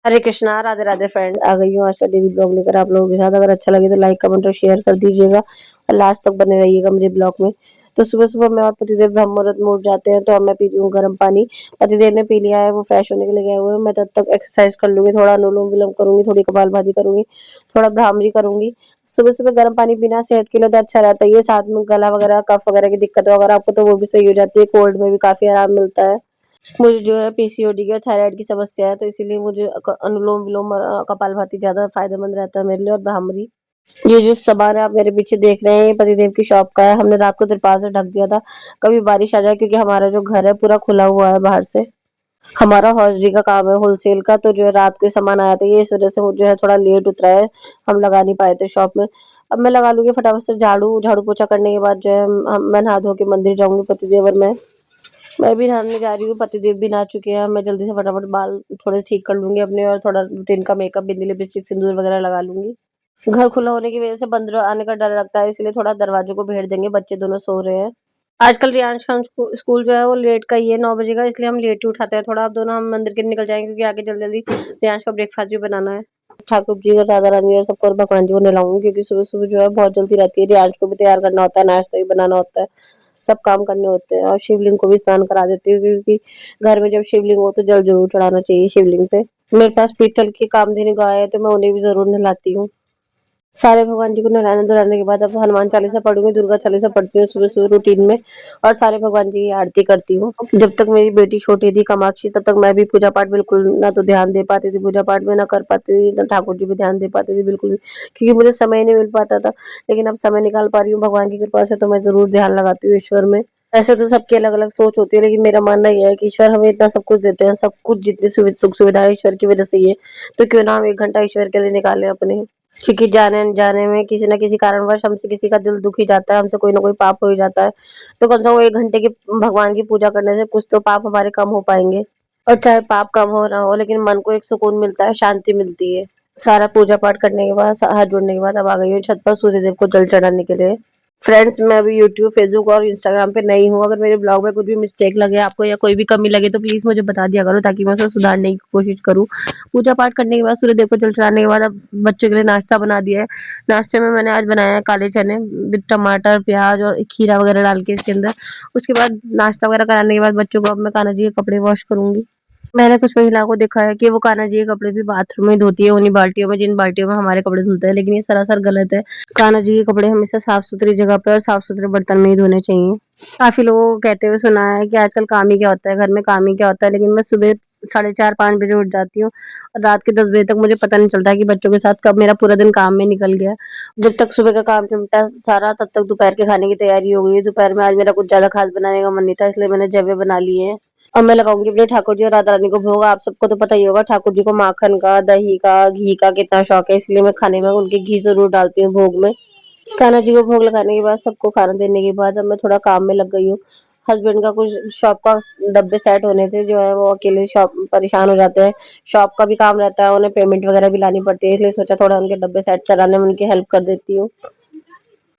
हरे Krishna, Radhe Radhe friends. आ गई हूँ आज का डेली ब्लॉग लेकर आप लोगों के साथ। अगर अच्छा लगे तो लाइक कमेंट और शेयर कर दीजिएगा और लास्ट तक बने रहिएगा मेरे ब्लॉग में। तो सुबह सुबह मैं और पतिदेव ब्रह्म मुहूर्त में उठ जाते हैं, तो अब मैं पी रही हूँ गर्म पानी। पतिदेव ने पी लिया है, वो फ्रेश होने के लिए गए हुए हैं। मैं तब तक एक्सरसाइज कर लूंगी, थोड़ा अनुलोम विलोम करूंगी, थोड़ी कपालभाति करूंगी, थोड़ा भ्रामरी करूंगी। सुबह सुबह गर्म पानी पीना सेहत के लिए तो अच्छा रहता है। ये साथ में गला वगैरह कफ वगैरह की दिक्कत हो अगर आपको, तो वो भी सही हो जाती है। कोल्ड में भी काफी आराम मिलता है। मुझे जो है पीसीओडी की और थायराइड की समस्या है, तो इसीलिए मुझे अनुलोम विलोम और कपालभाति ज्यादा फायदेमंद रहता है मेरे लिए, और भ्रामरी। ये जो सामान आप मेरे पीछे देख रहे हैं, ये पतिदेव की शॉप का है। हमने रात को तिरपाल से ढक दिया था, कभी बारिश आ जाए, क्योंकि हमारा जो घर है पूरा खुला हुआ है बाहर से। हमारा हौजरी का काम है, होलसेल का। तो जो है रात को सामान आया था, ये इस वजह से वो जो है थोड़ा लेट उतरा है, हम लगा नहीं पाए थे शॉप में। अब मैं लगा लूंगी फटाफट से। झाड़ू झाड़ू पोछा करने के बाद जो है मैं नहा धो के मंदिर जाऊंगी, पतिदेव और मैं भी नहाने जा रही हूँ। पतिदेव भी नहा चुके हैं। मैं जल्दी से फटाफट बाल थोड़े ठीक कर लूंगी अपने, और थोड़ा रूटीन का मेकअप, बिंदी, लिपस्टिक, सिंदूर वगैरह लगा लूंगी। घर खुला होने की वजह से बंदर आने का डर लगता है, इसलिए थोड़ा दरवाजों को भेड़ देंगे। बच्चे दोनों सो रहे हैं। आजकल रियांश का स्कूल जो है वो लेट का ही है, 9 बजे का, इसलिए हम लेट ही उठाते हैं थोड़ा। अब दोनों हम मंदिर के लिए निकल जाएंगे, क्योंकि आगे जल्दी जल्दी रियांश का ब्रेकफास्ट भी बनाना है। ठाकुर जी और राधा रानी और सबको, और भगवान जी को नहलाऊंगी, क्योंकि सुबह सुबह जो है बहुत जल्दी रहती है। रियांश को भी तैयार करना होता है, नाश्ता भी बनाना होता है, सब काम करने होते हैं। और शिवलिंग को भी स्नान करा देती हूँ, क्योंकि घर में जब शिवलिंग हो तो जल जरूर चढ़ाना चाहिए शिवलिंग पे। मेरे पास पीतल की कामधेनु गाय है, तो मैं उन्हें भी जरूर नहलाती हूँ। सारे भगवान जी को नहलाने धुलाने के बाद अब हनुमान चालीसा पढ़ूंगी, दुर्गा चालीसा पढ़ती हूँ सुबह सुबह रूटीन में, और सारे भगवान जी की आरती करती हूँ। जब तक मेरी बेटी छोटी थी कामाक्षी, तब तक मैं भी पूजा पाठ बिल्कुल ना तो ध्यान दे पाती थी, पूजा पाठ में ना कर पाती थी, ना ठाकुर जी पे ध्यान दे पाती थी बिल्कुल भी, क्योंकि मुझे समय ही नहीं मिल पाता था। लेकिन अब समय निकाल पा रही हूँ भगवान की कृपा से, तो मैं जरूर ध्यान लगाती हूँ ईश्वर में। ऐसे तो सबकी अलग अलग सोच होती है, लेकिन मेरा मानना यह है कि ईश्वर हमें इतना सब कुछ देते हैं, सब कुछ जितनी सुख सुविधाएं ईश्वर की वजह से ही है। तो क्यों ना हम 1 घंटा ईश्वर के लिए निकालें अपने। क्योंकि जाने अनजाने में किसी न किसी कारणवश हमसे किसी का दिल दुख ही जाता है, हमसे कोई ना कोई पाप हो ही जाता है। तो कम से कम 1 घंटे की भगवान की पूजा करने से कुछ तो पाप हमारे कम हो पाएंगे। और चाहे पाप कम हो ना हो, लेकिन मन को एक सुकून मिलता है, शांति मिलती है। सारा पूजा पाठ करने के बाद, हाथ जोड़ने के बाद अब आ गई हूँ छत पर सूर्यदेव को जल चढ़ाने के लिए। फ्रेंड्स, मैं अभी यूट्यूब, फेसबुक और इंस्टाग्राम पे नई हूँ। अगर मेरे ब्लॉग में कुछ भी मिस्टेक लगे आपको, या कोई भी कमी लगे, तो प्लीज मुझे बता दिया करो, ताकि मैं उसे सुधारने की कोशिश करूँ। पूजा पाठ करने के बाद, सूर्यदेव को जल चढ़ाने के बाद, अब बच्चों के लिए नाश्ता बना दिया है। नाश्ते में मैंने आज बनाया है काले चने विद टमाटर, प्याज और खीरा वगैरह डाल के इसके अंदर। उसके बाद नाश्ता वगैरह कराने के बाद बच्चों को अब मैं कान्हा जी के कपड़े वॉश करूंगी। मैंने कुछ महिलाओं को देखा है कि वो कान्हा जी के कपड़े भी बाथरूम में धोती है, उन्हीं बाल्टियों में जिन बाल्टियों में हमारे कपड़े धुलते हैं, लेकिन ये सरासर गलत है। कान्हा जी के कपड़े हमेशा साफ सुथरी जगह पर और साफ सुथरे बर्तन में ही धोने चाहिए। काफी लोगों को कहते हुए सुना है कि आजकल काम ही क्या होता है, घर में काम ही क्या होता है, लेकिन मैं सुबह 4:30-5 बजे उठ जाती हूँ, और रात के 10 बजे तक मुझे पता नहीं चलता कि बच्चों के साथ कब मेरा पूरा दिन काम में निकल गया। जब तक सुबह का काम निपटा सारा, तब तक दोपहर के खाने की तैयारी हो गई है। दोपहर में आज मेरा कुछ ज्यादा खास बनाने का मन नहीं था, इसलिए मैंने जवे बना लिए हैं। अब मैं लगाऊंगी अपने ठाकुर जी और राधा रानी को भोग। आप सबको तो पता ही होगा ठाकुर जी को माखन का, दही का, घी का कितना शौक है, इसलिए मैं खाने में उनके घी जरूर डालती हूँ भोग में। कान्हा जी को भोग लगाने के बाद, सबको खाना देने के बाद, अब मैं थोड़ा काम में लग गई हूँ। हस्बैंड का कुछ शॉप का डब्बे सेट होने थे, जो है वो अकेले शॉप परेशान हो जाते हैं। शॉप का भी काम रहता है, उन्हें पेमेंट वगैरह भी लानी पड़ती है, इसलिए सोचा थोड़ा उनके डब्बे सेट कराने में उनकी हेल्प कर देती हूँ।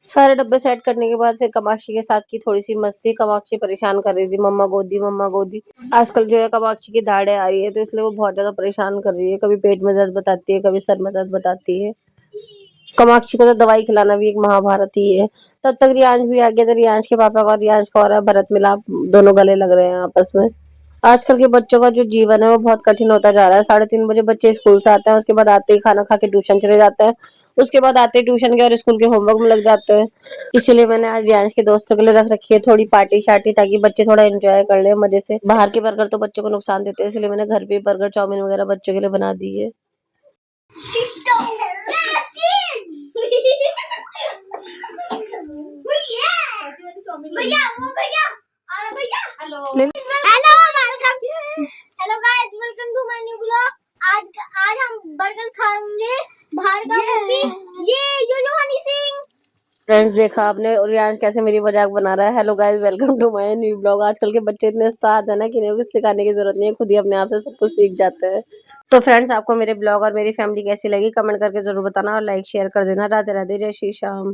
सारे डब्बे सेट करने के बाद फिर कामाक्षी के साथ की थोड़ी सी मस्ती। कामाक्षी परेशान कर रही थी, मम्मा गोदी, मम्मा गोदी। आजकल जो है कामाक्षी की दाढ़ें आ रही है, तो इसलिए वो बहुत ज्यादा परेशान कर रही है। कभी पेट में दर्द बताती है, कभी सर में दर्द बताती है। कामाक्षी को तो दवाई खिलाना भी एक महाभारत ही है। तब तक रियांश भी आ गया था। रियांश के पापा का और रियांश का हो रहा है भरत मिलाप, दोनों गले लग रहे हैं आपस में। आजकल के बच्चों का जो जीवन है वो बहुत कठिन होता जा रहा है। 3:30 बजे बच्चे स्कूल से आते हैं, उसके बाद आते ही खाना खा के ट्यूशन चले जाते हैं, उसके बाद आते ही ट्यूशन के और स्कूल के होमवर्क में लग जाते हैं। इसीलिए मैंने आज रियांश के दोस्तों के लिए रख रखी है थोड़ी पार्टी शार्टी, ताकि बच्चे थोड़ा एंजॉय कर ले मजे से। बाहर के बर्गर तो बच्चों को नुकसान देते हैं, इसलिए मैंने घर पे बर्गर, चाउमीन वगैरह बच्चों के लिए बना दी है। भैया वो भैया hello hello welcome hello guys, welcome to my new blog. आज हम बर्गर खाएंगे बाहर का, ये यो हनी सिंह। फ्रेंड्स, देखा आपने रियांश कैसे मेरी मजाक बना रहा है। Hello guys, welcome to my new blog. आजकल के बच्चे इतने उस्ताद है ना कि इन्हें कुछ सिखाने की जरूरत नहीं है, खुद ही अपने आप से सब कुछ सीख जाते हैं। तो फ्रेंड्स, आपको मेरे ब्लॉग और मेरी फैमिली कैसी लगी कमेंट करके जरूर बताना, और लाइक शेयर कर देना। राधे राधे, जय श्री श्याम।